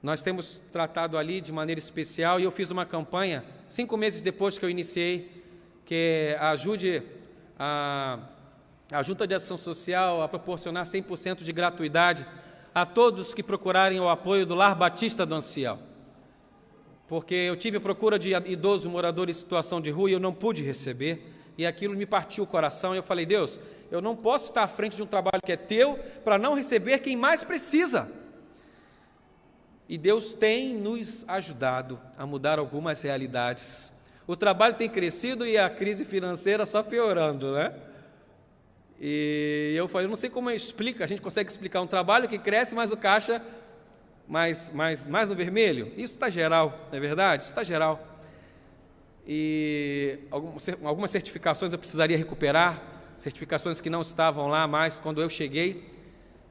Nós temos tratado ali de maneira especial e eu fiz uma campanha 5 meses depois que eu iniciei, que ajude a Junta de Ação Social a proporcionar 100% de gratuidade a todos que procurarem o apoio do Lar Batista do Ancião. Porque eu tive procura de idoso morador em situação de rua e eu não pude receber, e aquilo me partiu o coração, e eu falei: Deus, eu não posso estar à frente de um trabalho que é teu para não receber quem mais precisa. E Deus tem nos ajudado a mudar algumas realidades. O trabalho tem crescido e a crise financeira só piorando, né? E eu falei, eu não sei como explica, a gente consegue explicar um trabalho que cresce, mas o caixa mais no vermelho. Isso está geral, não é verdade? Isso está geral. E algumas certificações eu precisaria recuperar, certificações que não estavam lá mais quando eu cheguei.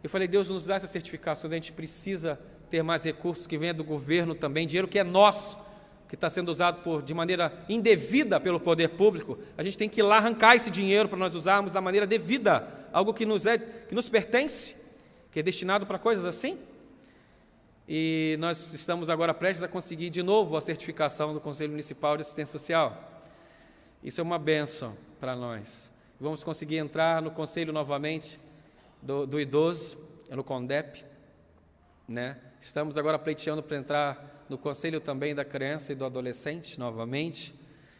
Eu falei, Deus, nos dá essas certificações, a gente precisa ter mais recursos que venham do governo também, dinheiro que é nosso, que está sendo usado de maneira indevida pelo poder público. A gente tem que ir lá arrancar esse dinheiro para nós usarmos da maneira devida, algo que nos pertence, que é destinado para coisas assim. E nós estamos agora prestes a conseguir de novo a certificação do Conselho Municipal de Assistência Social. Isso é uma bênção para nós. Vamos conseguir entrar no Conselho novamente do Idoso, no CONDEP, né? Estamos agora pleiteando para entrar no Conselho também da Criança e do Adolescente, novamente.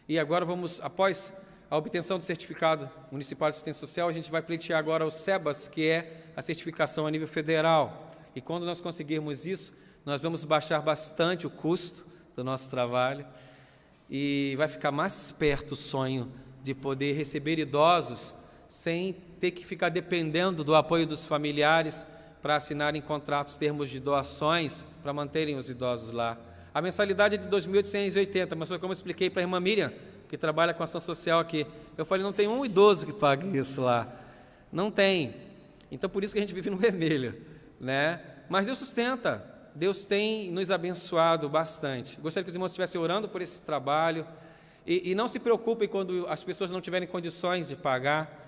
E agora vamos, após a obtenção do Certificado Municipal de Assistência Social, a gente vai pleitear agora o SEBAS, que é a certificação a nível federal. E quando nós conseguirmos isso, nós vamos baixar bastante o custo do nosso trabalho e vai ficar mais perto o sonho de poder receber idosos sem ter que ficar dependendo do apoio dos familiares para assinarem contratos, termos de doações, para manterem os idosos lá. A mensalidade é de R$ 2.880, mas foi como eu expliquei para a irmã Miriam, que trabalha com ação social aqui. Eu falei, não tem um idoso que pague isso lá. Não tem. Então, por isso que a gente vive no vermelho, né? Mas Deus sustenta. Deus tem nos abençoado bastante. Gostaria que os irmãos estivessem orando por esse trabalho. E não se preocupem quando as pessoas não tiverem condições de pagar.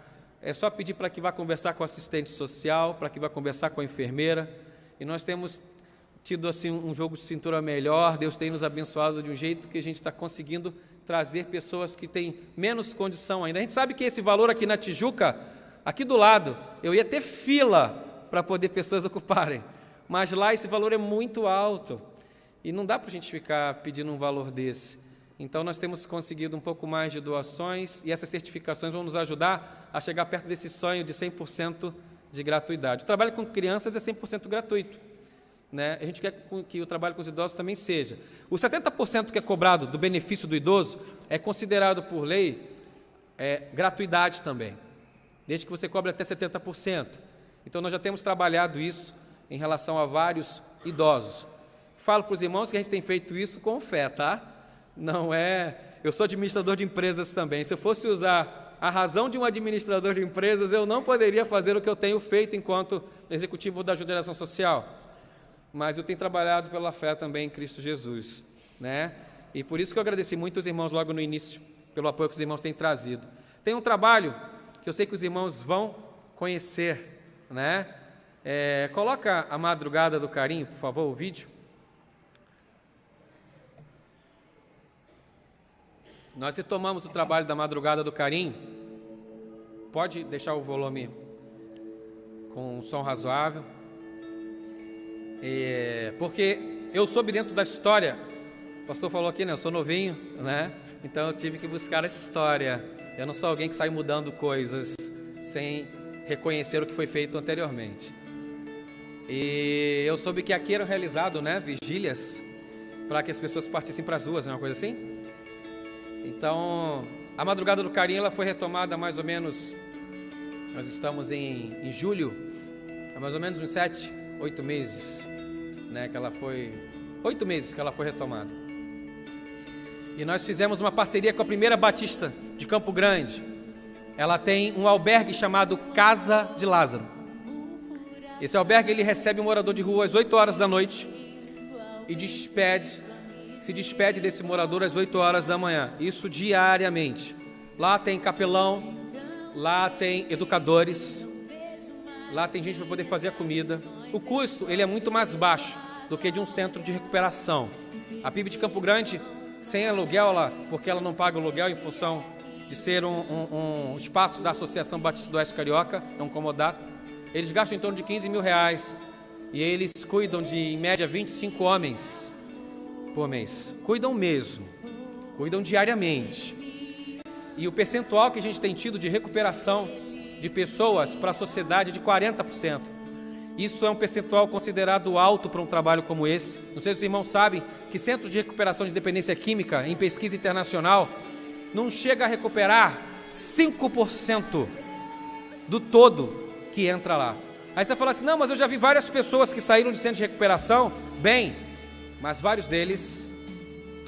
É só pedir para que vá conversar com o assistente social, para que vá conversar com a enfermeira. E nós temos tido assim um jogo de cintura melhor. Deus tem nos abençoado de um jeito que a gente está conseguindo trazer pessoas que têm menos condição ainda. A gente sabe que esse valor aqui na Tijuca, aqui do lado, eu ia ter fila para poder pessoas ocuparem. Mas lá esse valor é muito alto. E não dá para a gente ficar pedindo um valor desse. Então, nós temos conseguido um pouco mais de doações e essas certificações vão nos ajudar a chegar perto desse sonho de 100% de gratuidade. O trabalho com crianças é 100% gratuito, né? A gente quer que o trabalho com os idosos também seja. O 70% que é cobrado do benefício do idoso é considerado por lei gratuidade também, desde que você cobre até 70%. Então, nós já temos trabalhado isso em relação a vários idosos. Falo para os irmãos que a gente tem feito isso com fé, tá? Não é... Eu sou administrador de empresas também. Se eu fosse usar a razão de um administrador de empresas, eu não poderia fazer o que eu tenho feito enquanto executivo da Junta de Ação Social. Mas eu tenho trabalhado pela fé também em Cristo Jesus, né? E por isso que eu agradeci muito os irmãos logo no início, pelo apoio que os irmãos têm trazido. Tem um trabalho que eu sei que os irmãos vão conhecer, né? Coloca a Madrugada do Carinho, por favor, o vídeo. Nós retomamos o trabalho da Madrugada do Carinho. Pode deixar o volume com um som razoável. Porque eu soube dentro da história, o pastor falou aqui, né? Eu sou novinho, né? Então eu tive que buscar essa história. Eu não sou alguém que sai mudando coisas sem reconhecer o que foi feito anteriormente. E eu soube que aqui eram realizadas, né, vigílias para que as pessoas partissem para as ruas, não é uma coisa assim? Então, a Madrugada do Carinho ela foi retomada mais ou menos, nós estamos em julho, há mais ou menos uns 7, 8 meses, né, que ela foi, 8 meses que ela foi retomada. E nós fizemos uma parceria com a Primeira Batista de Campo Grande. Ela tem um albergue chamado Casa de Lázaro. Esse albergue ele recebe um morador de rua às 8 horas da noite e se despede desse morador às 8 horas da manhã, isso diariamente. Lá tem capelão, lá tem educadores, lá tem gente para poder fazer a comida. O custo ele é muito mais baixo do que de um centro de recuperação. A PIB de Campo Grande, sem aluguel, porque ela não paga o aluguel em função de ser um espaço da Associação Batista do Oeste Carioca, é um comodato, eles gastam em torno de R$15 mil e eles cuidam de, em média, 25 homens por mês. Cuidam mesmo, cuidam diariamente. E o percentual que a gente tem tido de recuperação de pessoas para a sociedade é de 40%. Isso é um percentual considerado alto para um trabalho como esse. Não sei se os irmãos sabem que centro de recuperação de dependência química, em pesquisa internacional, não chega a recuperar 5% do todo que entra lá. Aí você fala assim, não, mas eu já vi várias pessoas que saíram de centro de recuperação, bem, mas vários deles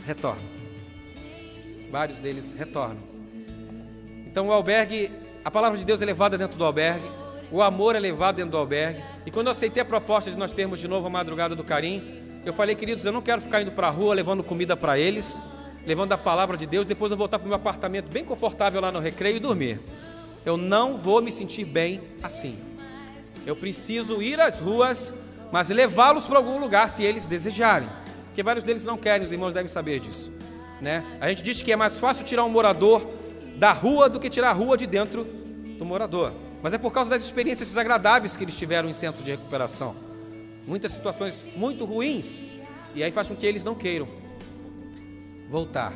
retornam. Vários deles retornam. Então o albergue, a palavra de Deus é levada dentro do albergue, o amor é levado dentro do albergue. E quando eu aceitei a proposta de nós termos de novo a Madrugada do Carim, eu falei, queridos, eu não quero ficar indo para a rua levando comida para eles, levando a palavra de Deus, depois eu voltar para o meu apartamento bem confortável lá no Recreio e dormir. Eu não vou me sentir bem assim. Eu preciso ir às ruas, mas levá-los para algum lugar se eles desejarem. Porque vários deles não querem, os irmãos devem saber disso, né? A gente diz que é mais fácil tirar um morador da rua do que tirar a rua de dentro do morador. Mas é por causa das experiências desagradáveis que eles tiveram em centros de recuperação. Muitas situações muito ruins. E aí faz com que eles não queiram voltar.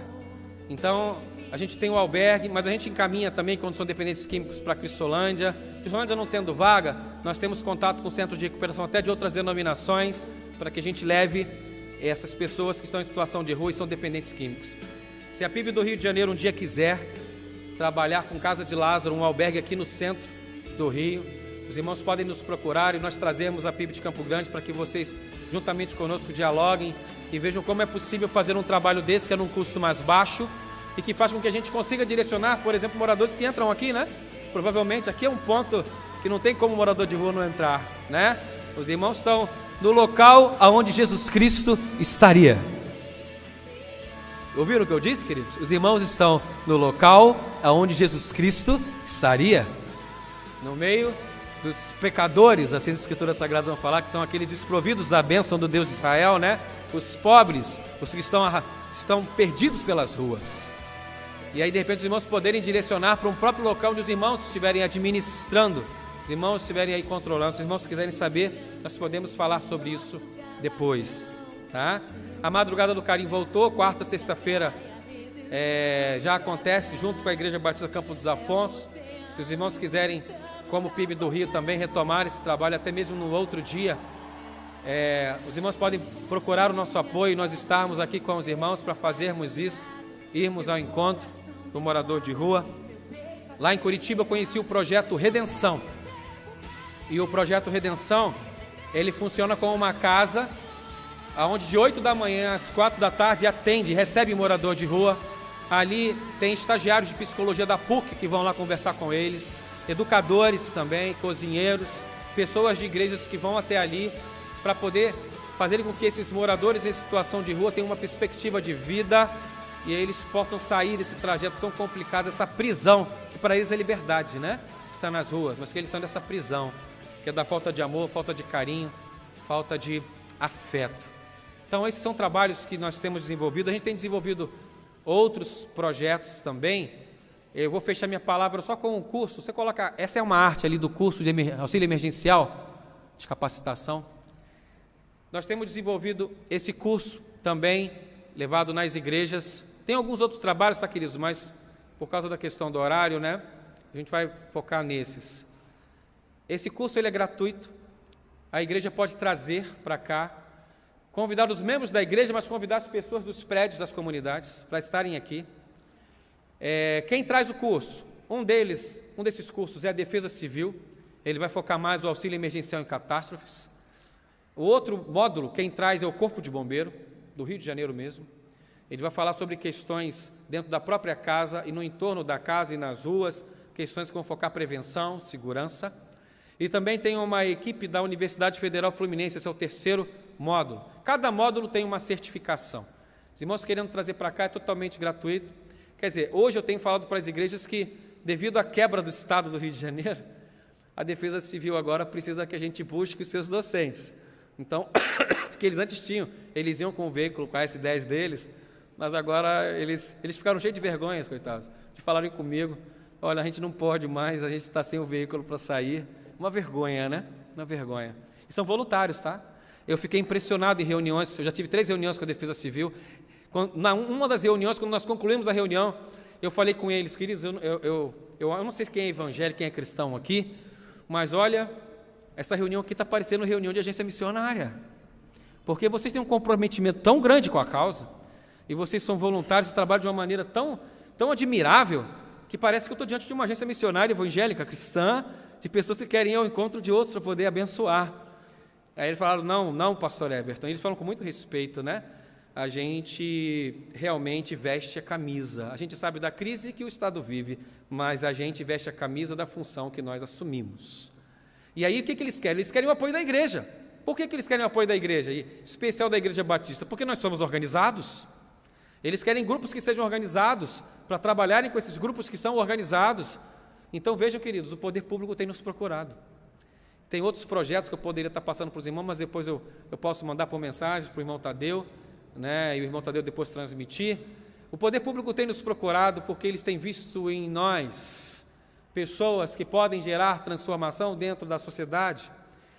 Então, a gente tem o albergue, mas a gente encaminha também, quando são dependentes químicos, para Cristolândia. Cristolândia não tendo vaga, nós temos contato com centros de recuperação até de outras denominações, para que a gente leve essas pessoas que estão em situação de rua e são dependentes químicos. Se a PIB do Rio de Janeiro um dia quiser trabalhar com Casa de Lázaro, um albergue aqui no centro do Rio, os irmãos podem nos procurar e nós trazemos a PIB de Campo Grande para que vocês, juntamente conosco, dialoguem e vejam como é possível fazer um trabalho desse, que é num custo mais baixo e que faz com que a gente consiga direcionar, por exemplo, moradores que entram aqui, né? Provavelmente aqui é um ponto que não tem como morador de rua não entrar, né? Os irmãos estão no local aonde Jesus Cristo estaria. Ouviram o que eu disse, queridos? Os irmãos estão no local aonde Jesus Cristo estaria. No meio dos pecadores, assim as Escrituras Sagradas vão falar, que são aqueles desprovidos da bênção do Deus de Israel, né? Os pobres, os que estão perdidos pelas ruas. E aí, de repente, os irmãos poderem direcionar para um próprio local onde os irmãos estiverem administrando, os irmãos estiverem aí controlando. Se os irmãos quiserem saber, nós podemos falar sobre isso depois, tá? A Madrugada do Carim voltou, quarta, sexta-feira já acontece junto com a Igreja Batista Campo dos Afonsos. Se os irmãos quiserem, como PIB do Rio, também retomar esse trabalho, até mesmo no outro dia, os irmãos podem procurar o nosso apoio, nós estarmos aqui com os irmãos para fazermos isso, irmos ao encontro do morador de rua. Lá em Curitiba eu conheci o projeto Redenção, e o projeto Redenção, ele funciona como uma casa, onde de 8 da manhã às 4 da tarde atende, recebe morador de rua. Ali tem estagiários de psicologia da PUC que vão lá conversar com eles, educadores também, cozinheiros, pessoas de igrejas que vão até ali para poder fazer com que esses moradores em situação de rua tenham uma perspectiva de vida e eles possam sair desse trajeto tão complicado, essa prisão, que para eles é liberdade, né? Estar nas ruas, mas que eles são dessa prisão, que é da falta de amor, falta de carinho, falta de afeto. Então esses são trabalhos que nós temos desenvolvido. A gente tem desenvolvido outros projetos também. Eu vou fechar minha palavra só com um curso. Você coloca, essa é uma arte ali do curso de auxílio emergencial, de capacitação. Nós temos desenvolvido esse curso também, levado nas igrejas. Tem alguns outros trabalhos, tá, queridos? Mas por causa da questão do horário, né? A gente vai focar nesses. Esse curso ele é gratuito. A igreja pode trazer para cá, convidar os membros da igreja, mas convidar as pessoas dos prédios, das comunidades, para estarem aqui. Quem traz o curso? Um desses cursos é a Defesa Civil. Ele vai focar mais no auxílio emergencial em catástrofes. O outro módulo, quem traz é o Corpo de Bombeiro, do Rio de Janeiro mesmo. Ele vai falar sobre questões dentro da própria casa e no entorno da casa e nas ruas, questões que vão focar prevenção, segurança. E também tem uma equipe da Universidade Federal Fluminense, esse é o terceiro módulo. Cada módulo tem uma certificação. Os irmãos querendo trazer para cá é totalmente gratuito. Quer dizer, hoje eu tenho falado para as igrejas que, devido à quebra do Estado do Rio de Janeiro, a Defesa Civil agora precisa que a gente busque os seus docentes, Então, porque eles antes tinham, eles iam com o veículo, com a S10 deles, mas agora eles ficaram cheios de vergonhas, coitados, de falarem comigo, olha, a gente não pode mais, a gente está sem o veículo para sair. Uma vergonha, né? Uma vergonha. E são voluntários, tá? Eu fiquei impressionado em reuniões, eu já tive 3 reuniões com a Defesa Civil. Uma das reuniões, quando nós concluímos a reunião, eu falei com eles, queridos, eu não sei quem é evangélico, quem é cristão aqui, mas olha, essa reunião aqui está parecendo reunião de agência missionária, porque vocês têm um comprometimento tão grande com a causa, e vocês são voluntários e trabalham de uma maneira tão admirável, que parece que eu estou diante de uma agência missionária evangélica, cristã, de pessoas que querem ir ao encontro de outros para poder abençoar. Aí eles falaram, não, pastor Everton, eles falam com muito respeito, né? A gente realmente veste a camisa, a gente sabe da crise que o Estado vive, mas a gente veste a camisa da função que nós assumimos. E aí o que eles querem? Eles querem o apoio da igreja. Por que eles querem o apoio da igreja? Em especial da Igreja Batista? Porque nós somos organizados. Eles querem grupos que sejam organizados, para trabalharem com esses grupos que são organizados. Então vejam, queridos, o poder público tem nos procurado. Tem outros projetos que eu poderia estar passando para os irmãos, mas depois eu posso mandar por mensagem para o irmão Tadeu, né, e o irmão Tadeu depois transmitir. O poder público tem nos procurado porque eles têm visto em nós pessoas que podem gerar transformação dentro da sociedade,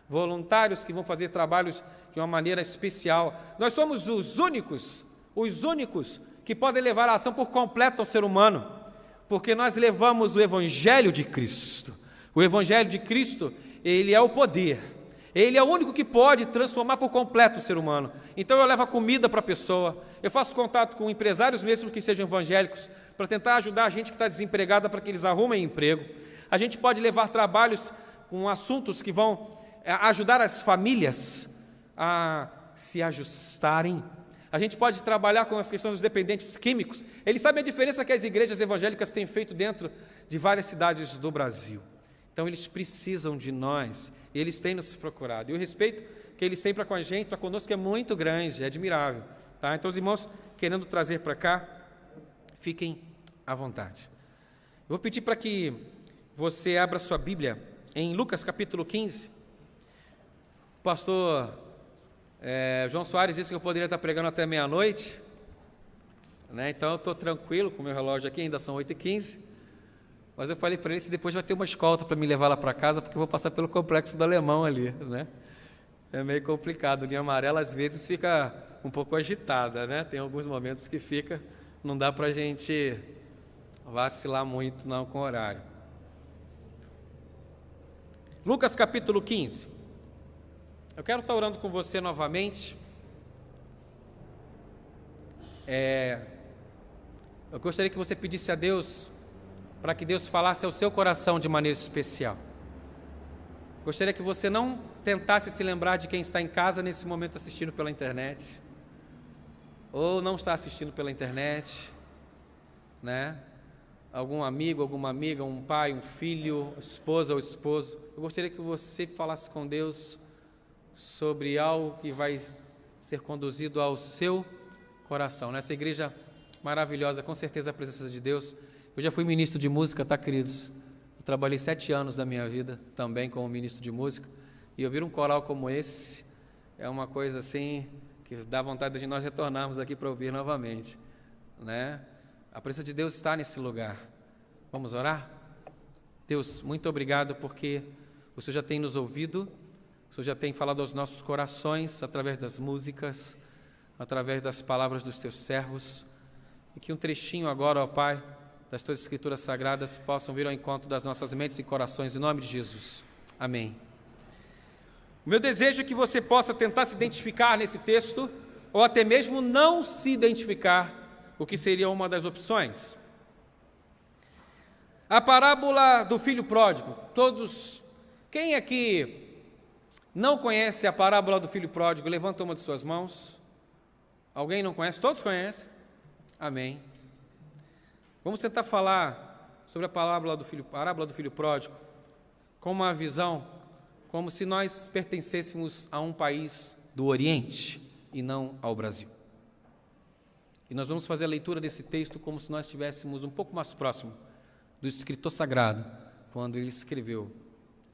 voluntários que vão fazer trabalhos de uma maneira especial. Nós somos os únicos que podem levar a ação por completo ao ser humano, porque nós levamos o Evangelho de Cristo. O Evangelho de Cristo, ele é o poder, ele é o único que pode transformar por completo o ser humano. Então eu levo a comida para a pessoa, eu faço contato com empresários mesmo que sejam evangélicos, para tentar ajudar a gente que está desempregada para que eles arrumem emprego. A gente pode levar trabalhos com assuntos que vão ajudar as famílias a se ajustarem. A gente pode trabalhar com as questões dos dependentes químicos. Eles sabem a diferença que as igrejas evangélicas têm feito dentro de várias cidades do Brasil. Então eles precisam de nós, e eles têm nos procurado. E o respeito que eles têm para com a gente, para conosco, é muito grande, é admirável. Tá? Então os irmãos querendo trazer para cá, fiquem à vontade. Eu vou pedir para que você abra sua Bíblia em Lucas capítulo 15. O pastor João Soares disse que eu poderia estar pregando até meia-noite, né? Então eu estou tranquilo com o meu relógio aqui, ainda são 8h15, mas eu falei para ele se depois vai ter uma escolta para me levar lá para casa, porque eu vou passar pelo Complexo do Alemão ali, né? É meio complicado, linha amarela às vezes fica um pouco agitada, né? Tem alguns momentos que fica, não dá para a gente vacilar muito não com o horário. Lucas capítulo 15. Eu quero estar orando com você novamente. Eu gostaria que você pedisse a Deus, para que Deus falasse ao seu coração de maneira especial. Gostaria que você não tentasse se lembrar de quem está em casa nesse momento assistindo pela internet, ou não está assistindo pela internet, né? Algum amigo, alguma amiga, um pai, um filho, esposa ou esposo. Eu gostaria que você falasse com Deus sobre algo que vai ser conduzido ao seu coração. Nessa igreja maravilhosa, com certeza a presença de Deus. Eu já fui ministro de música, tá, queridos? Eu trabalhei 7 anos da minha vida também como ministro de música, e ouvir um coral como esse é uma coisa assim que dá vontade de nós retornarmos aqui para ouvir novamente, né? A presença de Deus está nesse lugar. Vamos orar? Deus, muito obrigado porque o Senhor já tem nos ouvido, o Senhor já tem falado aos nossos corações através das músicas, através das palavras dos teus servos, e que um trechinho agora, ó Pai, das tuas escrituras sagradas possam vir ao encontro das nossas mentes e corações, em nome de Jesus. Amém. O meu desejo é que você possa tentar se identificar nesse texto, ou até mesmo não se identificar, o que seria uma das opções. A parábola do filho pródigo. Quem aqui não conhece a parábola do filho pródigo? Levanta uma de suas mãos. Alguém não conhece? Todos conhecem? Amém. Vamos tentar falar sobre a parábola do filho pródigo com uma visão como se nós pertencêssemos a um país do Oriente e não ao Brasil. E nós vamos fazer a leitura desse texto como se nós estivéssemos um pouco mais próximo do escritor sagrado, quando ele escreveu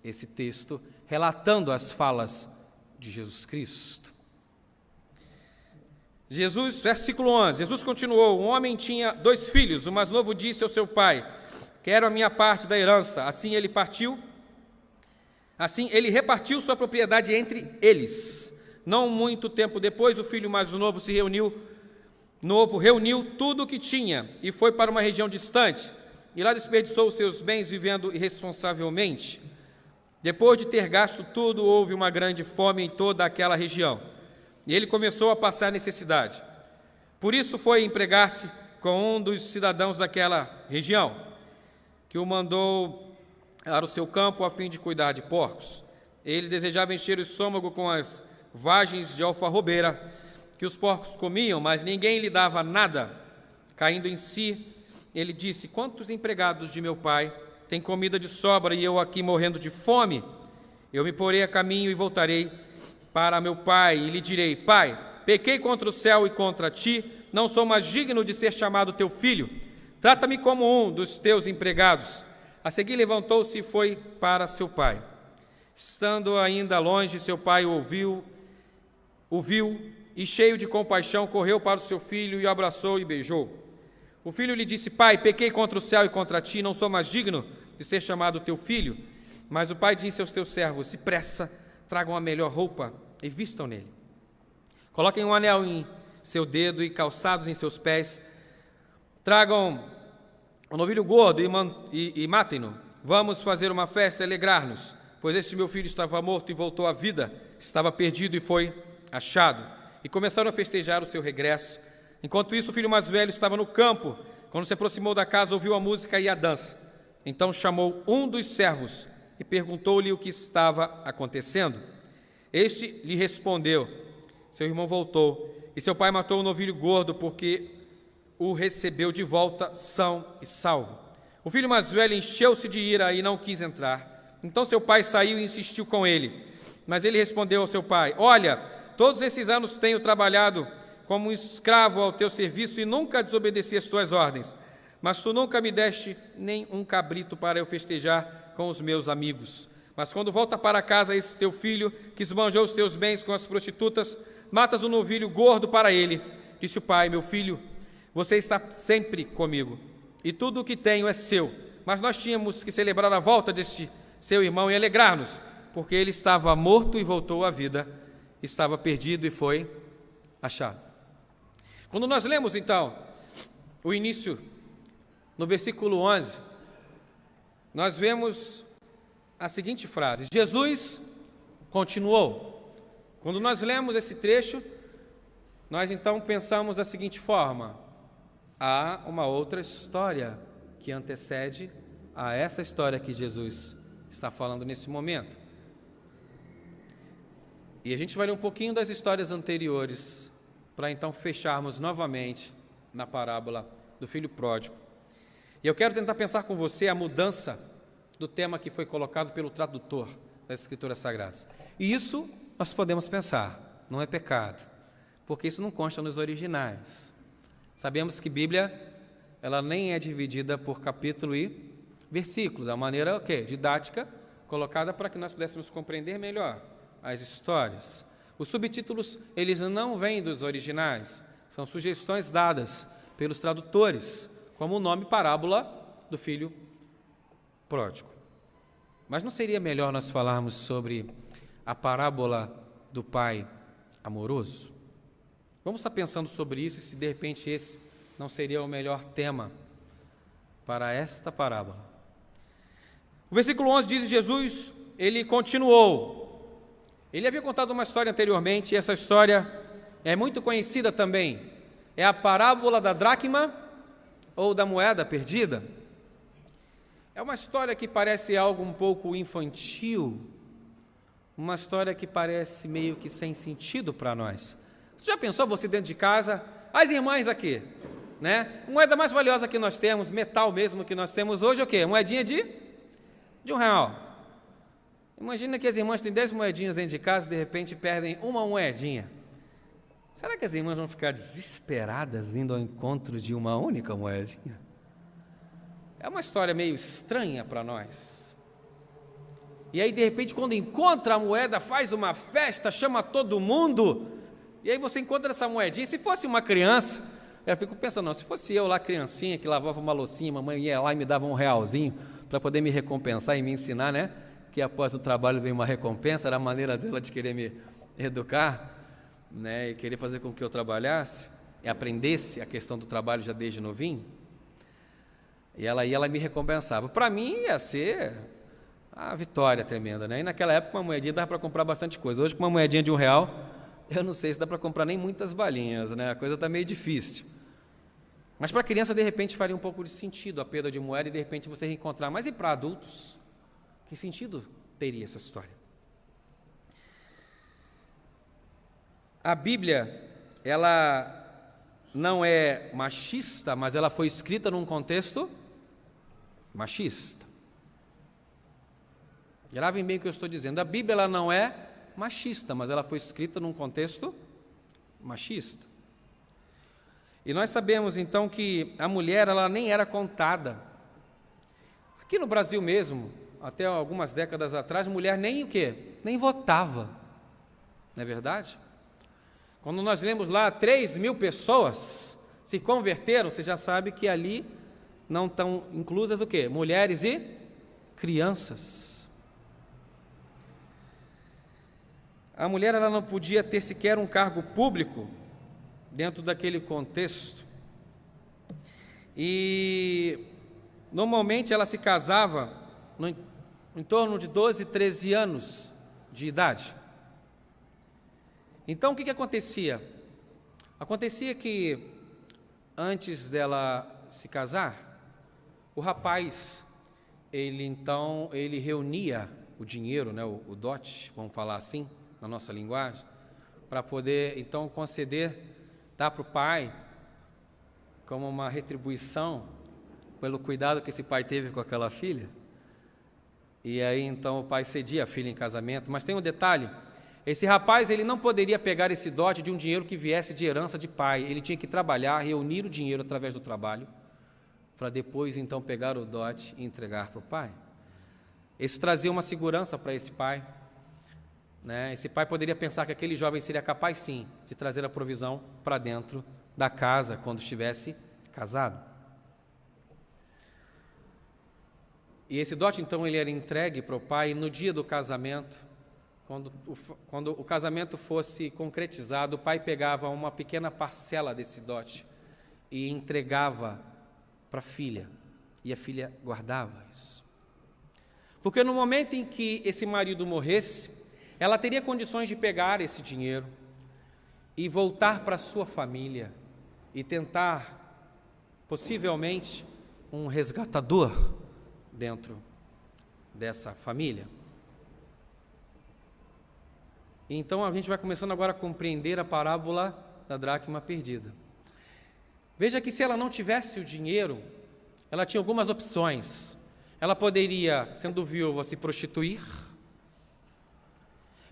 esse texto, relatando as falas de Jesus Cristo. Jesus, versículo 11, Jesus continuou: um homem tinha 2 filhos, o mais novo disse ao seu pai: quero a minha parte da herança. Assim ele repartiu sua propriedade entre eles. Não muito tempo depois, o filho mais novo reuniu tudo o que tinha e foi para uma região distante, e lá desperdiçou os seus bens vivendo irresponsavelmente. Depois de ter gasto tudo, houve uma grande fome em toda aquela região, e ele começou a passar necessidade. Por isso foi empregar-se com um dos cidadãos daquela região, que o mandou para o seu campo a fim de cuidar de porcos. Ele desejava encher o estômago com as vagens de alfarrobeira que os porcos comiam, mas ninguém lhe dava nada. Caindo em si, ele disse: quantos empregados de meu pai têm comida de sobra e eu aqui morrendo de fome? Eu me porei a caminho e voltarei para meu pai e lhe direi: pai, pequei contra o céu e contra ti, não sou mais digno de ser chamado teu filho. Trata-me como um dos teus empregados. A seguir levantou-se e foi para seu pai. Estando ainda longe, seu pai o viu e, cheio de compaixão, correu para o seu filho e o abraçou e beijou. O filho lhe disse: pai, pequei contra o céu e contra ti, não sou mais digno de ser chamado teu filho. Mas o pai disse aos teus servos: depressa, tragam a melhor roupa e vistam nele. Coloquem um anel em seu dedo e calçados em seus pés. Tragam um novilho gordo e matem-no. Vamos fazer uma festa e alegrar-nos, pois este meu filho estava morto e voltou à vida, estava perdido e foi achado. E começaram a festejar o seu regresso. Enquanto isso, o filho mais velho estava no campo. Quando se aproximou da casa, ouviu a música e a dança. Então chamou um dos servos e perguntou-lhe o que estava acontecendo. Este lhe respondeu: seu irmão voltou, e seu pai matou o novilho gordo, porque o recebeu de volta são e salvo. O filho mais velho encheu-se de ira e não quis entrar. Então seu pai saiu e insistiu com ele. Mas ele respondeu ao seu pai: olha, todos esses anos tenho trabalhado como um escravo ao teu serviço e nunca desobedeci às tuas ordens. Mas tu nunca me deste nem um cabrito para eu festejar com os meus amigos. Mas quando volta para casa esse teu filho, que esbanjou os teus bens com as prostitutas, matas um novilho gordo para ele. Disse o pai: meu filho, você está sempre comigo, e tudo o que tenho é seu. Mas nós tínhamos que celebrar a volta deste seu irmão e alegrar-nos, porque ele estava morto e voltou à vida, estava perdido e foi achado. Quando nós lemos, então, o início, no versículo 11, nós vemos a seguinte frase: Jesus continuou. Quando nós lemos esse trecho, nós então pensamos da seguinte forma: há uma outra história que antecede a essa história que Jesus está falando nesse momento. E a gente vai ler um pouquinho das histórias anteriores para então fecharmos novamente na parábola do filho pródigo. E eu quero tentar pensar com você a mudança do tema que foi colocado pelo tradutor das Escrituras Sagradas. E isso nós podemos pensar, não é pecado, porque isso não consta nos originais. Sabemos que Bíblia, ela nem é dividida por capítulo e versículos, é uma maneira didática, colocada para que nós pudéssemos compreender melhor as histórias. Os subtítulos, eles não vêm dos originais, são sugestões dadas pelos tradutores, como o nome parábola do filho pródigo. Mas não seria melhor nós falarmos sobre a parábola do pai amoroso? Vamos estar pensando sobre isso e se de repente esse não seria o melhor tema para esta parábola. O versículo 11 diz: Jesus, ele continuou. Ele havia contado uma história anteriormente e essa história é muito conhecida também. É a parábola da dracma ou da moeda perdida. É uma história que parece algo um pouco infantil, uma história que parece meio que sem sentido para nós. Você já pensou você dentro de casa, as irmãs aqui, né? Moeda mais valiosa que nós temos, metal mesmo que nós temos hoje, é o quê? Moedinha de R$1. Imagina que as irmãs têm 10 moedinhas dentro de casa e de repente perdem uma moedinha. Será que as irmãs vão ficar desesperadas indo ao encontro de uma única moedinha? É uma história meio estranha para nós. E aí, de repente, quando encontra a moeda, faz uma festa, chama todo mundo, e aí você encontra essa moedinha. Se fosse uma criança, eu fico pensando, não, se fosse eu lá, criancinha, que lavava uma loucinha, mamãe ia lá e me dava R$1 para poder me recompensar e me ensinar, né? Que após o trabalho vem uma recompensa, era a maneira dela de querer me educar, né? E querer fazer com que eu trabalhasse, e aprendesse a questão do trabalho já desde novinho. E ela me recompensava. Para mim ia ser a vitória tremenda, né? E naquela época uma moedinha dava para comprar bastante coisa. Hoje com uma moedinha de R$1, eu não sei se dá para comprar nem muitas balinhas, né? A coisa está meio difícil. Mas para a criança, de repente, faria um pouco de sentido a perda de moeda e de repente você reencontrar. Mas e para adultos? Que sentido teria essa história? A Bíblia, ela não é machista, mas ela foi escrita num contexto machista. Gravem bem o que eu estou dizendo. A Bíblia ela não é machista, mas ela foi escrita num contexto machista. E nós sabemos então que a mulher ela nem era contada. Aqui no Brasil mesmo, até algumas décadas atrás, mulher nem o quê? Nem votava. Não é verdade? Quando nós lemos lá 3.000 pessoas se converteram, você já sabe que ali não estão inclusas o quê? Mulheres e crianças. A mulher ela não podia ter sequer um cargo público dentro daquele contexto. E normalmente ela se casava em torno de 12, 13 anos de idade. Então o que acontecia? Acontecia que antes dela se casar, o rapaz, ele reunia o dinheiro, né, o dote, vamos falar assim, na nossa linguagem, para poder então conceder, dar para o pai, como uma retribuição pelo cuidado que esse pai teve com aquela filha. E aí então o pai cedia a filha em casamento. Mas tem um detalhe, esse rapaz ele não poderia pegar esse dote de um dinheiro que viesse de herança de pai, ele tinha que trabalhar, reunir o dinheiro através do trabalho, para depois então pegar o dote e entregar para o pai. Isso trazia uma segurança para esse pai, né? Esse pai poderia pensar que aquele jovem seria capaz sim de trazer a provisão para dentro da casa quando estivesse casado. E esse dote então ele era entregue para o pai, e no dia do casamento, quando o casamento fosse concretizado, o pai pegava uma pequena parcela desse dote e entregava para a filha, e a filha guardava isso. Porque no momento em que esse marido morresse, ela teria condições de pegar esse dinheiro e voltar para a sua família e tentar, possivelmente, um resgatador dentro dessa família. Então a gente vai começando agora a compreender a parábola da dracma perdida. Veja que se ela não tivesse o dinheiro, ela tinha algumas opções. Ela poderia, sendo viúva, se prostituir.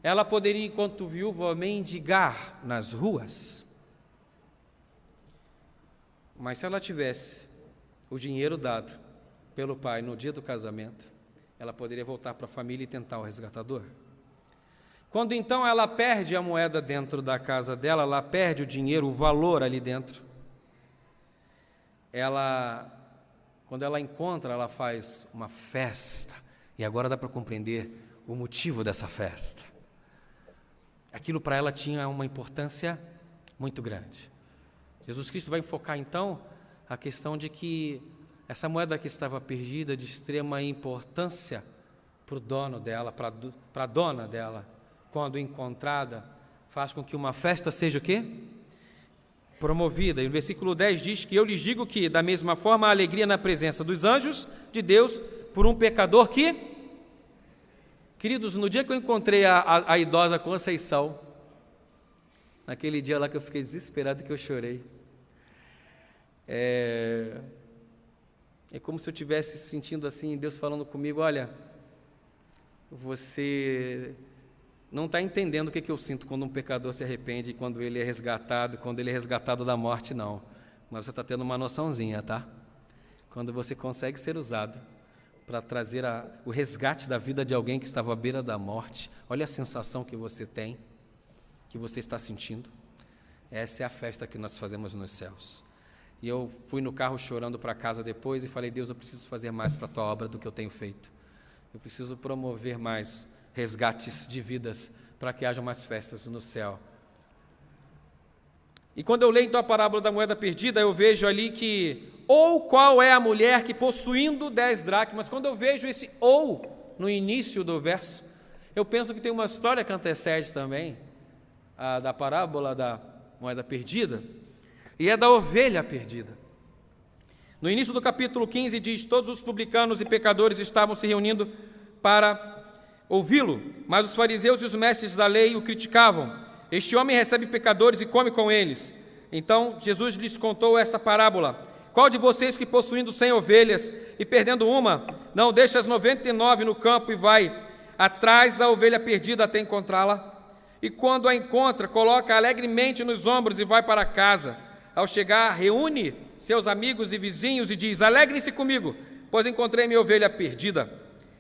Ela poderia, enquanto viúva, mendigar nas ruas. Mas se ela tivesse o dinheiro dado pelo pai no dia do casamento, ela poderia voltar para a família e tentar o resgatador. Quando então ela perde a moeda dentro da casa dela, ela perde o dinheiro, o valor ali dentro, quando ela encontra, ela faz uma festa. E agora dá para compreender o motivo dessa festa. Aquilo para ela tinha uma importância muito grande. Jesus Cristo vai enfocar então a questão de que essa moeda que estava perdida, de extrema importância para o dono dela, para a dona dela, quando encontrada, faz com que uma festa seja o quê? Promovida. E no versículo 10 diz que eu lhes digo que, da mesma forma, a alegria na presença dos anjos de Deus por um pecador que... Queridos, no dia que eu encontrei a idosa Conceição, naquele dia lá que eu fiquei desesperado, que eu chorei, é como se eu estivesse sentindo assim, Deus falando comigo, olha, você não está entendendo o que eu sinto quando um pecador se arrepende, quando ele é resgatado da morte, não. Mas você está tendo uma noçãozinha, tá? Quando você consegue ser usado para trazer o resgate da vida de alguém que estava à beira da morte. Olha a sensação que você tem, que você está sentindo. Essa é a festa que nós fazemos nos céus. E eu fui no carro chorando para casa depois e falei: Deus, eu preciso fazer mais para a tua obra do que eu tenho feito. Eu preciso promover mais resgates de vidas para que haja mais festas no céu. E quando eu leio então a parábola da moeda perdida, eu vejo ali que, ou qual é a mulher que possuindo 10 dracmas, quando eu vejo esse ou no início do verso, eu penso que tem uma história que antecede também a da parábola da moeda perdida, e é da ovelha perdida. No início do capítulo 15 diz: todos os publicanos e pecadores estavam se reunindo para ouvi-lo, mas os fariseus e os mestres da lei o criticavam. Este homem recebe pecadores e come com eles. Então Jesus lhes contou esta parábola: qual de vocês que possuindo 100 ovelhas e perdendo uma, não deixa as 99 no campo e vai atrás da ovelha perdida até encontrá-la? E quando a encontra, coloca alegremente nos ombros e vai para casa. Ao chegar, reúne seus amigos e vizinhos e diz: alegrem-se comigo, pois encontrei minha ovelha perdida.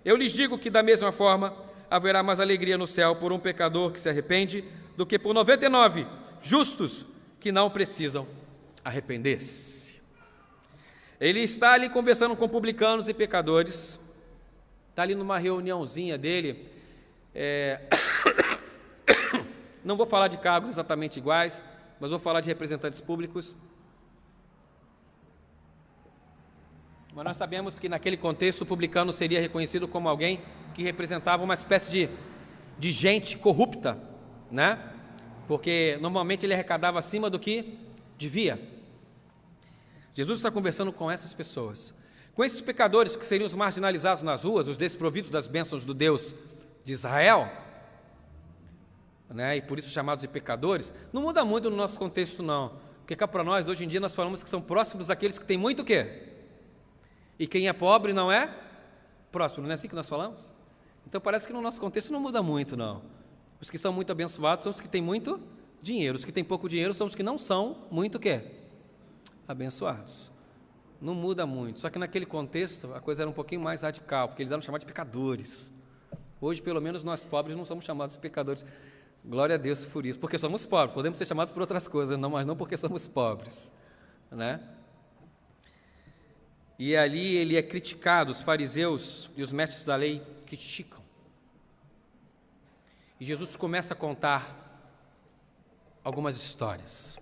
Eu lhes digo que da mesma forma haverá mais alegria no céu por um pecador que se arrepende do que por 99 justos que não precisam arrepender-se. Ele está ali conversando com publicanos e pecadores, está ali numa reuniãozinha dele, não vou falar de cargos exatamente iguais, mas vou falar de representantes públicos. Mas nós sabemos que naquele contexto o publicano seria reconhecido como alguém que representava uma espécie de gente corrupta, né? Porque normalmente ele arrecadava acima do que devia. Jesus está conversando com essas pessoas, com esses pecadores que seriam os marginalizados nas ruas, os desprovidos das bênçãos do Deus de Israel, né? E por isso chamados de pecadores. Não muda muito no nosso contexto, não, porque cá para nós, hoje em dia, nós falamos que são próximos daqueles que têm muito o quê? E quem é pobre não é próximo, não é assim que nós falamos? Então parece que no nosso contexto não muda muito, não. Os que são muito abençoados são os que têm muito dinheiro, os que têm pouco dinheiro são os que não são muito o quê? Abençoados. Não muda muito, só que naquele contexto a coisa era um pouquinho mais radical, porque eles eram chamados de pecadores. Hoje, pelo menos, nós pobres não somos chamados de pecadores. Glória a Deus por isso, porque somos pobres, podemos ser chamados por outras coisas, não, mas não porque somos pobres, né? E ali ele é criticado, os fariseus e os mestres da lei criticam. E Jesus começa a contar algumas histórias.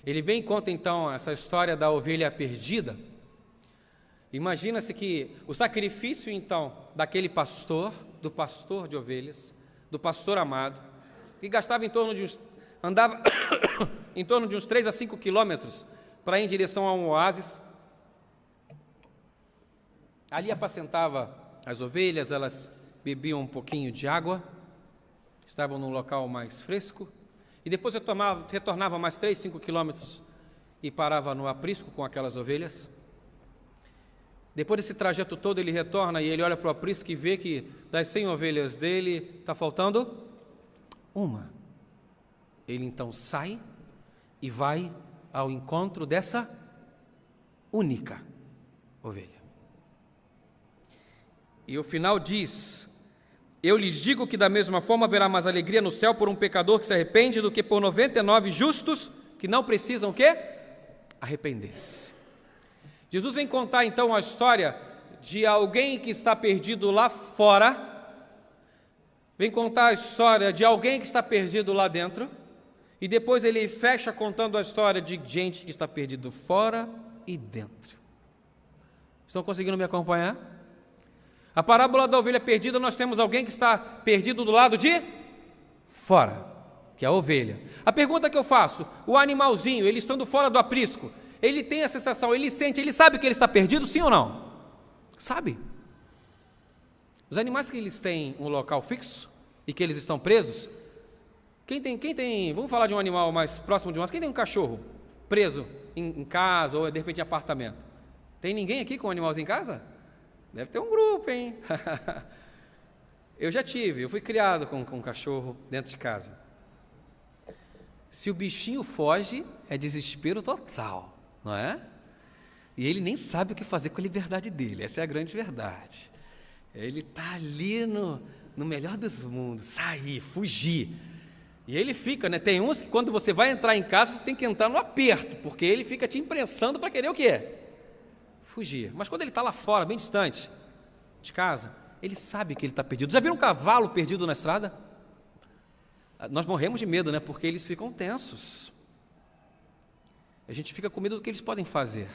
Ele vem e conta então essa história da ovelha perdida. Imagina-se que o sacrifício então daquele pastor, do pastor de ovelhas, do pastor amado, que gastava andava em torno de uns 3 a 5 quilômetros para ir em direção a um oásis. Ali apacentava as ovelhas, elas bebiam um pouquinho de água, estavam num local mais fresco, e depois retornava mais 3, 5 quilômetros e parava no aprisco com aquelas ovelhas. Depois desse trajeto todo ele retorna e ele olha para o aprisco e vê que das 100 ovelhas dele está faltando uma. Ele então sai e vai ao encontro dessa única ovelha. E o final diz: eu lhes digo que da mesma forma haverá mais alegria no céu por um pecador que se arrepende do que por 99 justos que não precisam o quê? Arrepender-se. Jesus vem contar então a história de alguém que está perdido lá fora, vem contar a história de alguém que está perdido lá dentro, e depois ele fecha contando a história de gente que está perdido fora e dentro. Estão conseguindo me acompanhar? A parábola da ovelha perdida, nós temos alguém que está perdido do lado de fora, que é a ovelha. A pergunta que eu faço: o animalzinho, ele estando fora do aprisco, ele tem a sensação, ele sente, ele sabe que ele está perdido, sim ou não? Sabe. Os animais que eles têm um local fixo e que eles estão presos, quem tem, vamos falar de um animal mais próximo de nós, quem tem um cachorro preso em casa ou de repente em apartamento? Tem ninguém aqui com um animalzinho em casa? Deve ter um grupo, hein? Eu fui criado com um cachorro dentro de casa. Se o bichinho foge, é desespero total, não é? E ele nem sabe o que fazer com a liberdade dele, essa é a grande verdade. Ele está ali no melhor dos mundos, sair, fugir. E ele fica, né? Tem uns que quando você vai entrar em casa, você tem que entrar no aperto, porque ele fica te imprensando para querer o quê? Fugir. Mas quando ele está lá fora, bem distante de casa, ele sabe que ele está perdido. Já viram um cavalo perdido na estrada? Nós morremos de medo, né? Porque eles ficam tensos. A gente fica com medo do que eles podem fazer,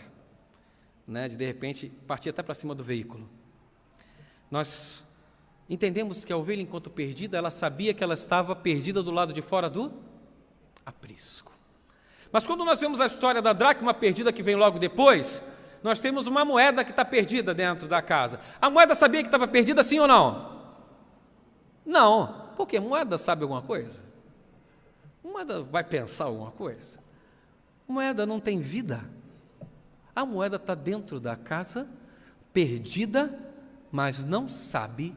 né? De repente partir até para cima do veículo. Nós entendemos que a ovelha, enquanto perdida, ela sabia que ela estava perdida do lado de fora do aprisco. Mas quando nós vemos a história da dracma perdida que vem logo depois, nós temos uma moeda que está perdida dentro da casa. A moeda sabia que estava perdida, sim ou não? Não. Por quê? Moeda sabe alguma coisa? Moeda vai pensar alguma coisa? Moeda não tem vida. A moeda está dentro da casa, perdida, mas não sabe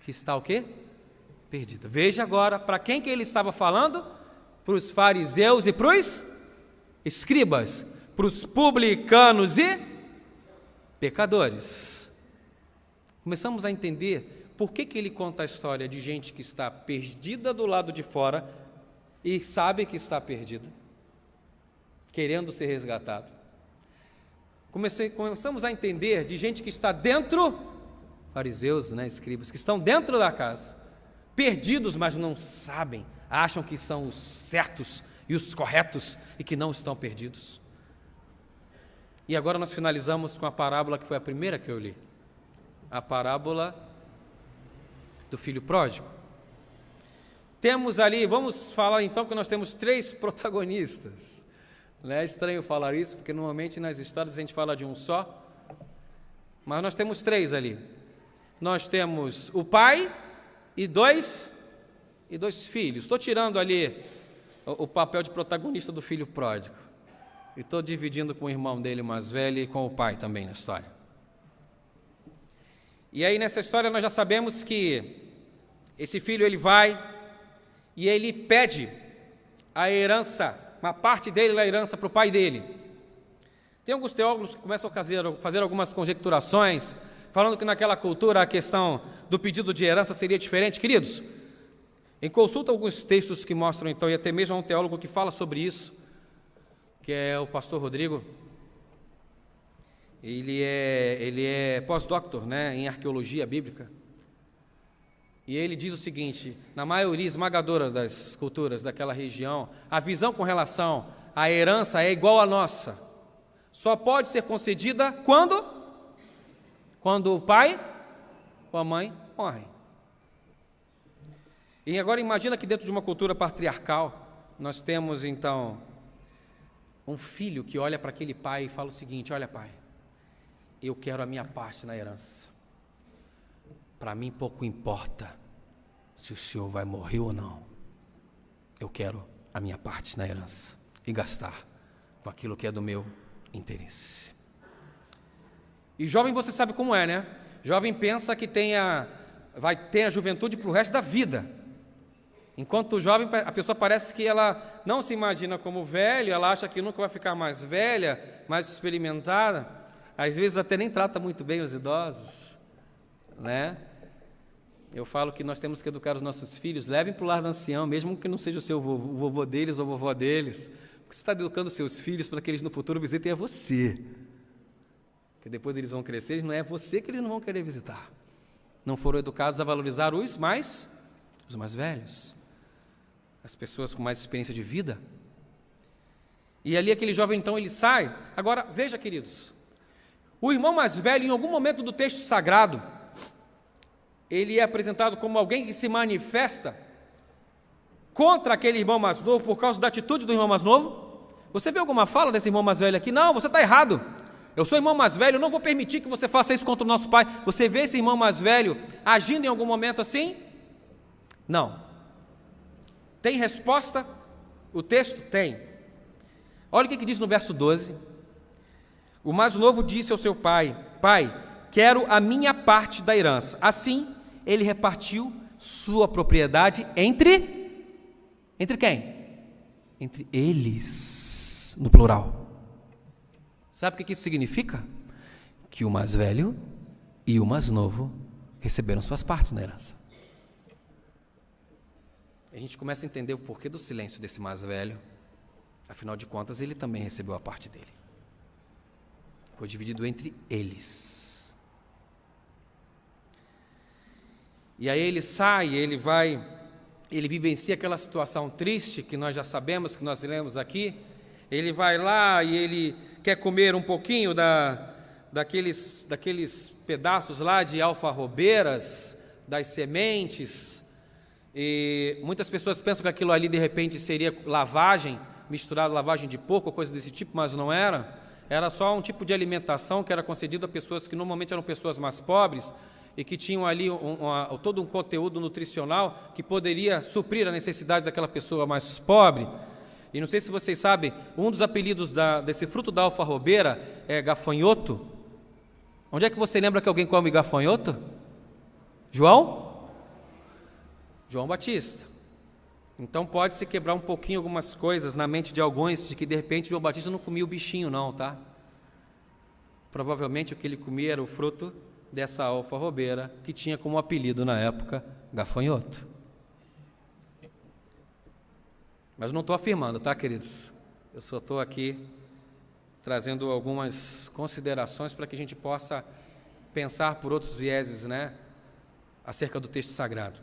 que está o quê? Perdida. Veja agora, para quem que ele estava falando? Para os fariseus e para os escribas, para os publicanos e pecadores. Começamos a entender por que ele conta a história de gente que está perdida do lado de fora e sabe que está perdida, querendo ser resgatado. Começamos a entender de gente que está dentro, fariseus, né, escribas, que estão dentro da casa, perdidos, mas não sabem, acham que são os certos e os corretos e que não estão perdidos. E agora nós finalizamos com a parábola que foi a primeira que eu li, a parábola do filho pródigo. Temos ali, vamos falar então que nós temos 3 protagonistas. Não é estranho falar isso, porque normalmente nas histórias a gente fala de um só, mas nós temos 3 ali. Nós temos o pai e dois filhos. Estou tirando ali o papel de protagonista do filho pródigo e estou dividindo com o irmão dele mais velho e com o pai também na história. E aí nessa história nós já sabemos que esse filho ele vai e ele pede a herança, uma parte dele da herança para o pai dele. Tem alguns teólogos que começam a fazer algumas conjecturações, falando que naquela cultura a questão do pedido de herança seria diferente. Queridos, em consulta alguns textos que mostram então, e até mesmo há um teólogo que fala sobre isso, que é o pastor Rodrigo. Ele é pós-doutor, né, em arqueologia bíblica. E ele diz o seguinte: na maioria esmagadora das culturas daquela região, a visão com relação à herança é igual à nossa. Só pode ser concedida quando o pai ou a mãe morrem. E agora imagina que dentro de uma cultura patriarcal, nós temos então um filho que olha para aquele pai e fala o seguinte: olha pai, eu quero a minha parte na herança. Para mim pouco importa se o senhor vai morrer ou não. Eu quero a minha parte na herança e gastar com aquilo que é do meu interesse. E jovem, você sabe como é, né? Jovem pensa que vai ter a juventude para o resto da vida. Enquanto o jovem, a pessoa parece que ela não se imagina como velho, ela acha que nunca vai ficar mais velha, mais experimentada. Às vezes até nem trata muito bem os idosos, né? Eu falo que nós temos que educar os nossos filhos, levem para o lar do ancião, mesmo que não seja o seu vovô deles ou vovó deles, porque você está educando os seus filhos para que eles no futuro visitem a você. Porque depois eles vão crescer, não é você que eles não vão querer visitar. Não foram educados a valorizar os mais velhos, as pessoas com mais experiência de vida. E ali aquele jovem então ele sai. Agora veja, queridos, o irmão mais velho, em algum momento do texto sagrado, ele é apresentado como alguém que se manifesta contra aquele irmão mais novo por causa da atitude do irmão mais novo. Você vê alguma fala desse irmão mais velho aqui? Não, você está errado. Eu sou irmão mais velho, eu não vou permitir que você faça isso contra o nosso pai. Você vê esse irmão mais velho agindo em algum momento assim? Não. Tem resposta? O texto tem. Olha o que diz no verso 12. O mais novo disse ao seu pai: pai, quero a minha parte da herança. Assim, ele repartiu sua propriedade entre quem? Entre eles, no plural. Sabe o que isso significa? Que o mais velho e o mais novo receberam suas partes na herança. A gente começa a entender o porquê do silêncio desse mais velho. Afinal de contas, ele também recebeu a parte dele. Foi dividido entre eles. E aí ele sai, ele vivencia aquela situação triste que nós já sabemos, que nós lemos aqui. Ele vai lá e ele quer comer um pouquinho daqueles pedaços lá de alfarrobeiras, das sementes. E muitas pessoas pensam que aquilo ali de repente seria lavagem, misturado lavagem de porco, coisa desse tipo, mas não era. Era só um tipo de alimentação que era concedido a pessoas que normalmente eram pessoas mais pobres e que tinham ali todo um conteúdo nutricional que poderia suprir a necessidade daquela pessoa mais pobre. E não sei se vocês sabem, um dos apelidos desse fruto da alfarrobeira é gafanhoto. Onde é que você lembra que alguém come gafanhoto? João Batista. Então pode-se quebrar um pouquinho algumas coisas na mente de alguns, de que de repente João Batista não comia o bichinho não, tá? Provavelmente o que ele comia era o fruto dessa alfarrobeira, que tinha como apelido na época gafanhoto. Mas não estou afirmando, tá, queridos? Eu só estou aqui trazendo algumas considerações para que a gente possa pensar por outros vieses, né, acerca do texto sagrado.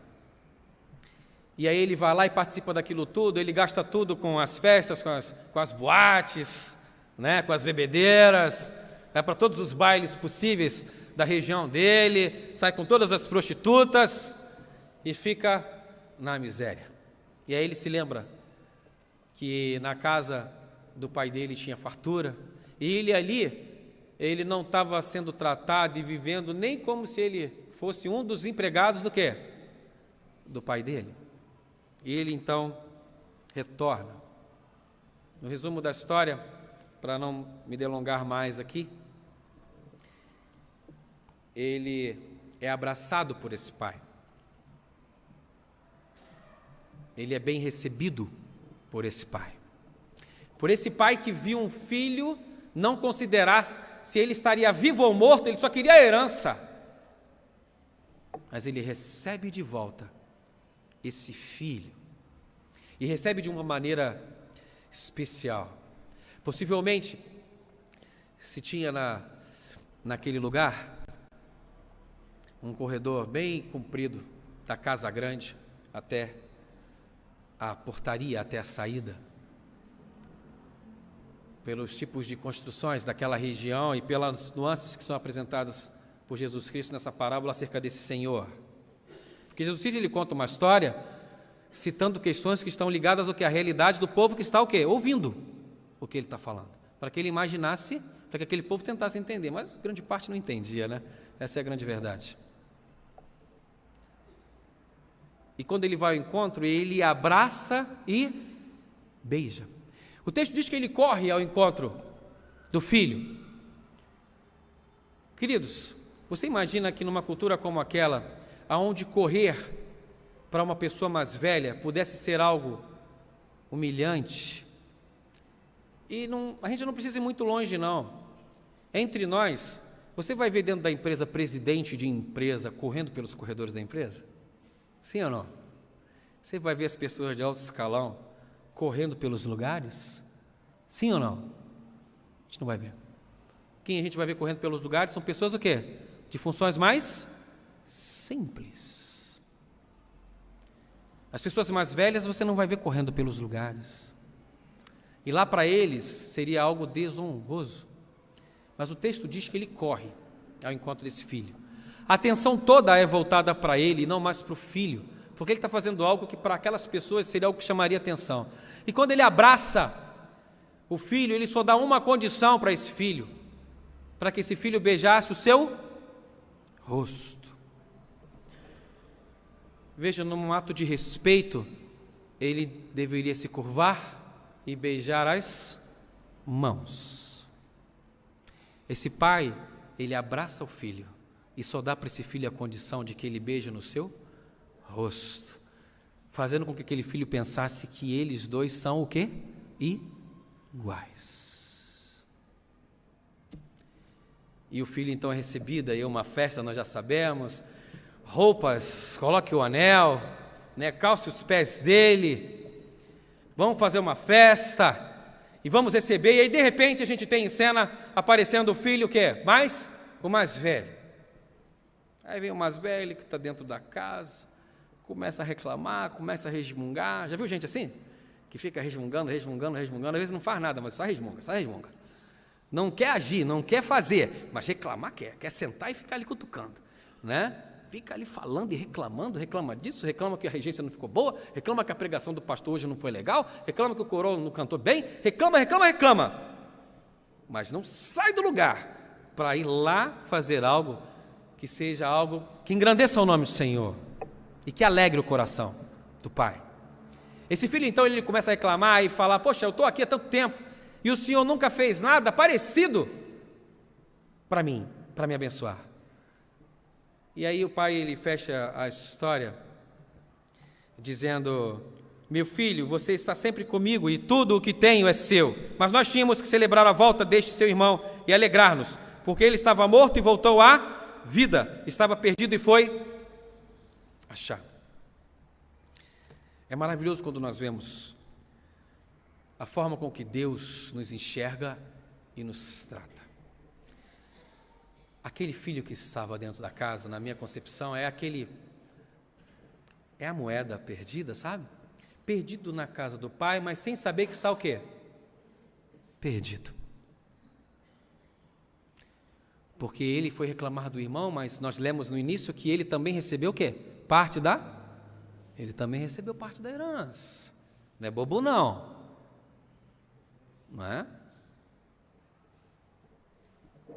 E aí ele vai lá e participa daquilo tudo, ele gasta tudo com as festas, com as boates, né, com as bebedeiras, vai para todos os bailes possíveis da região dele, sai com todas as prostitutas e fica na miséria. E aí ele se lembra que na casa do pai dele tinha fartura, e ele ali, ele não estava sendo tratado e vivendo nem como se ele fosse um dos empregados do quê? Do pai dele. E ele então retorna. No resumo da história, para não me delongar mais aqui, ele é abraçado por esse pai. Ele é bem recebido por esse pai. Por esse pai que viu um filho não considerar se ele estaria vivo ou morto, ele só queria a herança. Mas ele recebe de volta esse filho. E recebe de uma maneira especial. Possivelmente, se tinha naquele lugar um corredor bem comprido da casa grande até a portaria, até a saída, pelos tipos de construções daquela região e pelas nuances que são apresentadas por Jesus Cristo nessa parábola acerca desse Senhor. Porque Jesus Cristo ele conta uma história citando questões que estão ligadas ao que? A realidade do povo que está o quê? Ouvindo o que ele está falando. Para que ele imaginasse, para que aquele povo tentasse entender, mas grande parte não entendia, né? Essa é a grande verdade. E quando ele vai ao encontro, ele abraça e beija. O texto diz que ele corre ao encontro do filho. Queridos, você imagina que numa cultura como aquela, aonde correr para uma pessoa mais velha pudesse ser algo humilhante? E a gente não precisa ir muito longe, não. Entre nós, você vai ver dentro da empresa presidente de empresa correndo pelos corredores da empresa? Sim ou não? Você vai ver as pessoas de alto escalão correndo pelos lugares? Sim ou não? A gente não vai ver. Quem a gente vai ver correndo pelos lugares são pessoas o quê? De funções mais simples. As pessoas mais velhas você não vai ver correndo pelos lugares. E lá para eles seria algo desonroso. Mas o texto diz que ele corre ao encontro desse filho. A atenção toda é voltada para ele e não mais para o filho, porque ele está fazendo algo que para aquelas pessoas seria algo que chamaria atenção. E quando ele abraça o filho, ele só dá uma condição para esse filho, para que esse filho beijasse o seu rosto. Veja, num ato de respeito, ele deveria se curvar e beijar as mãos. Esse pai, ele abraça o filho e só dá para esse filho a condição de que ele beije no seu rosto, fazendo com que aquele filho pensasse que eles dois são o quê? Iguais. E o filho então é recebido, aí uma festa, nós já sabemos, roupas, coloque o anel, né, calce os pés dele, vamos fazer uma festa, e vamos receber, e aí de repente a gente tem em cena aparecendo o filho, o quê? O mais velho. Aí vem o mais velho que está dentro da casa, começa a reclamar, começa a resmungar. Já viu gente assim? Que fica resmungando, às vezes não faz nada, mas só resmunga. Não quer agir, não quer fazer, mas reclamar quer sentar e ficar ali cutucando, né? Fica ali falando e reclamando, reclama disso, reclama que a regência não ficou boa, reclama que a pregação do pastor hoje não foi legal, reclama que o coroa não cantou bem, reclama, mas não sai do lugar para ir lá fazer algo que seja algo que engrandeça o nome do Senhor e que alegre o coração do pai. Esse filho então ele começa a reclamar e falar: poxa, eu estou aqui há tanto tempo e o Senhor nunca fez nada parecido para mim, para me abençoar. E aí o pai ele fecha a história dizendo: meu filho, você está sempre comigo e tudo o que tenho é seu, mas nós tínhamos que celebrar a volta deste seu irmão e alegrar-nos, porque ele estava morto e voltou à vida, estava perdido e foi achado. É maravilhoso quando nós vemos a forma com que Deus nos enxerga e nos trata. Aquele filho que estava dentro da casa, na minha concepção, é a moeda perdida, sabe? Perdido na casa do pai, mas sem saber que está o quê? Perdido. Porque ele foi reclamar do irmão, mas nós lemos no início que ele também recebeu o quê? Ele também recebeu parte da herança. Não é bobo não é?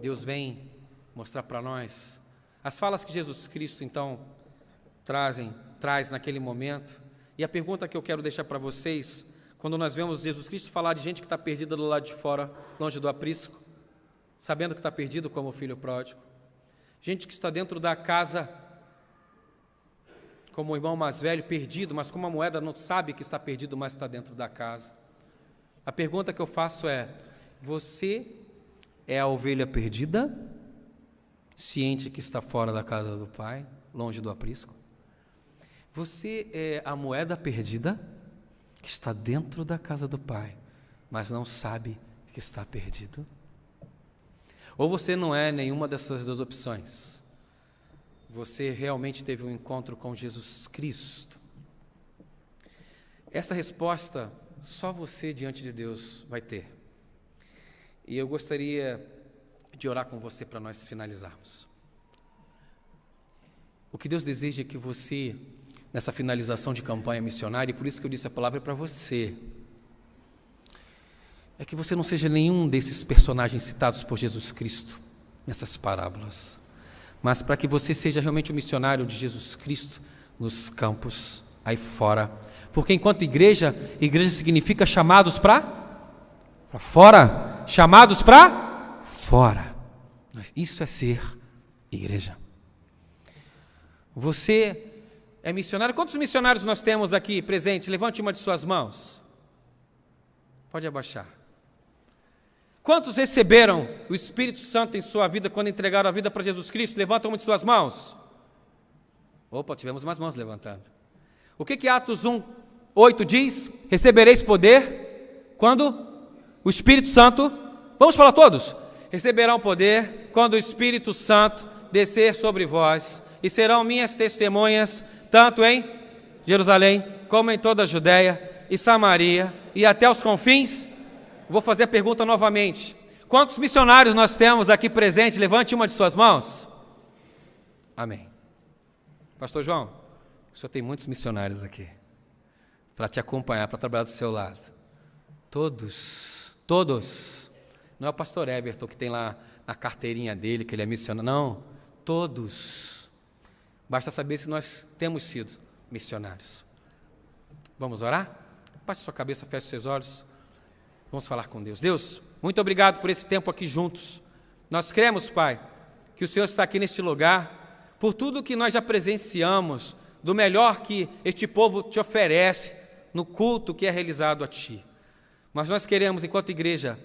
Deus vem mostrar para nós as falas que Jesus Cristo então traz naquele momento. E a pergunta que eu quero deixar para vocês, quando nós vemos Jesus Cristo falar de gente que está perdida do lado de fora, longe do aprisco, sabendo que está perdido como o filho pródigo, gente que está dentro da casa como o irmão mais velho, perdido, mas como a moeda não sabe que está perdido, mas está dentro da casa. A pergunta que eu faço é: você é a ovelha perdida, ciente que está fora da casa do pai, longe do aprisco? Você é a moeda perdida, que está dentro da casa do pai, mas não sabe que está perdido? Ou você não é nenhuma dessas duas opções? Você realmente teve um encontro com Jesus Cristo? Essa resposta só você diante de Deus vai ter. E eu gostaria de orar com você para nós finalizarmos. O que Deus deseja é que você, nessa finalização de campanha missionária, e por isso que eu disse a palavra para você, é que você não seja nenhum desses personagens citados por Jesus Cristo nessas parábolas, mas para que você seja realmente um missionário de Jesus Cristo nos campos, aí fora. Porque enquanto igreja significa chamados para fora, chamados para fora. Isso é ser igreja. Você é missionário. Quantos missionários nós temos aqui presentes? Levante uma de suas mãos. Pode abaixar. Quantos receberam o Espírito Santo em sua vida quando entregaram a vida para Jesus Cristo? Levanta uma de suas mãos. Opa, tivemos mais mãos levantando. O que Atos 1:8 diz? Recebereis poder quando o Espírito Santo, vamos falar todos? Receberão poder quando o Espírito Santo descer sobre vós, e serão minhas testemunhas, tanto em Jerusalém, como em toda a Judéia e Samaria, e até os confins. Vou fazer a pergunta novamente. Quantos missionários nós temos aqui presentes? Levante uma de suas mãos. Amém. Pastor João, o senhor tem muitos missionários aqui para te acompanhar, para trabalhar do seu lado. Todos. Não é o pastor Everton que tem lá na carteirinha dele que ele é missionário. Não, todos. Basta saber se nós temos sido missionários. Vamos orar? Baixe sua cabeça, feche seus olhos. Vamos falar com Deus. Deus, muito obrigado por esse tempo aqui juntos. Nós cremos, Pai, que o Senhor está aqui neste lugar, por tudo que nós já presenciamos, do melhor que este povo te oferece no culto que é realizado a Ti. Mas nós queremos, enquanto igreja,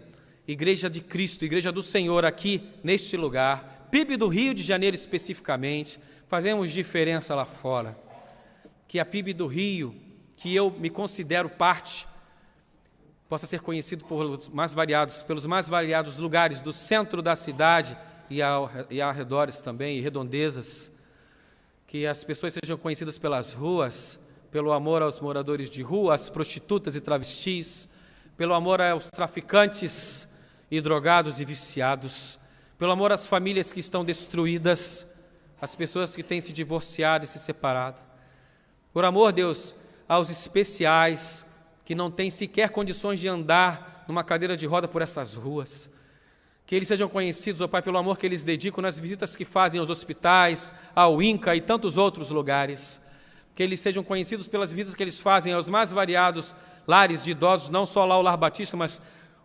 Igreja de Cristo, Igreja do Senhor aqui neste lugar, PIB do Rio de Janeiro especificamente, fazemos diferença lá fora. Que a PIB do Rio, que eu me considero parte, possa ser conhecido pelos mais variados lugares do centro da cidade e arredores também, e redondezas. Que as pessoas sejam conhecidas pelas ruas, pelo amor aos moradores de rua, às prostitutas e travestis, pelo amor aos traficantes e drogados e viciados, pelo amor às famílias que estão destruídas, às pessoas que têm se divorciado e se separado. Por amor, Deus, aos especiais que não têm sequer condições de andar numa cadeira de roda por essas ruas. Que eles sejam conhecidos, ó Pai, pelo amor que eles dedicam nas visitas que fazem aos hospitais, ao INCA e tantos outros lugares. Que eles sejam conhecidos pelas visitas que eles fazem aos mais variados lares de idosos, não só lá o Lar Batista, mas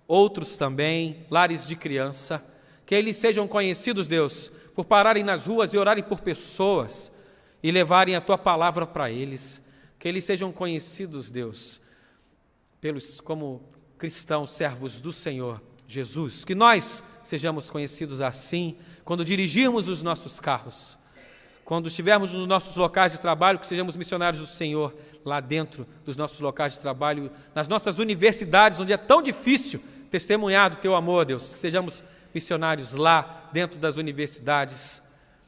outros também, lares de criança. Que eles sejam conhecidos, Deus, por pararem nas ruas e orarem por pessoas e levarem a Tua palavra para eles. Que eles sejam conhecidos, Deus, como cristãos, servos do Senhor Jesus. Que nós sejamos conhecidos assim, quando dirigirmos os nossos carros, quando estivermos nos nossos locais de trabalho, que sejamos missionários do Senhor lá dentro dos nossos locais de trabalho, nas nossas universidades, onde é tão difícil testemunhar do Teu amor, Deus, que sejamos missionários lá dentro das universidades.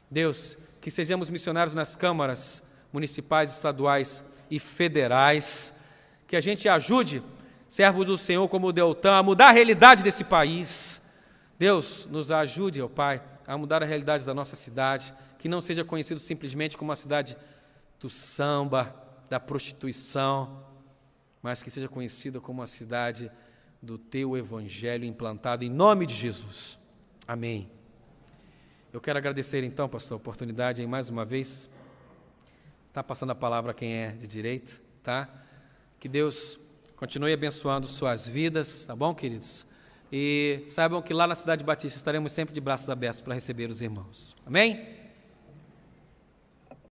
Deus, que sejamos missionários nas câmaras municipais, estaduais e federais, que a gente ajude servos do Senhor como o Deltan a mudar a realidade desse país. Deus, nos ajude, ó Pai, a mudar a realidade da nossa cidade, que não seja conhecido simplesmente como uma cidade do samba, da prostituição, mas que seja conhecida como a cidade do Teu Evangelho implantado em nome de Jesus. Amém. Eu quero agradecer então, pastor, a oportunidade em mais uma vez. Está passando a palavra a quem é de direito, tá? Que Deus continue abençoando suas vidas, tá bom, queridos? E saibam que lá na Cidade Batista estaremos sempre de braços abertos para receber os irmãos. Amém?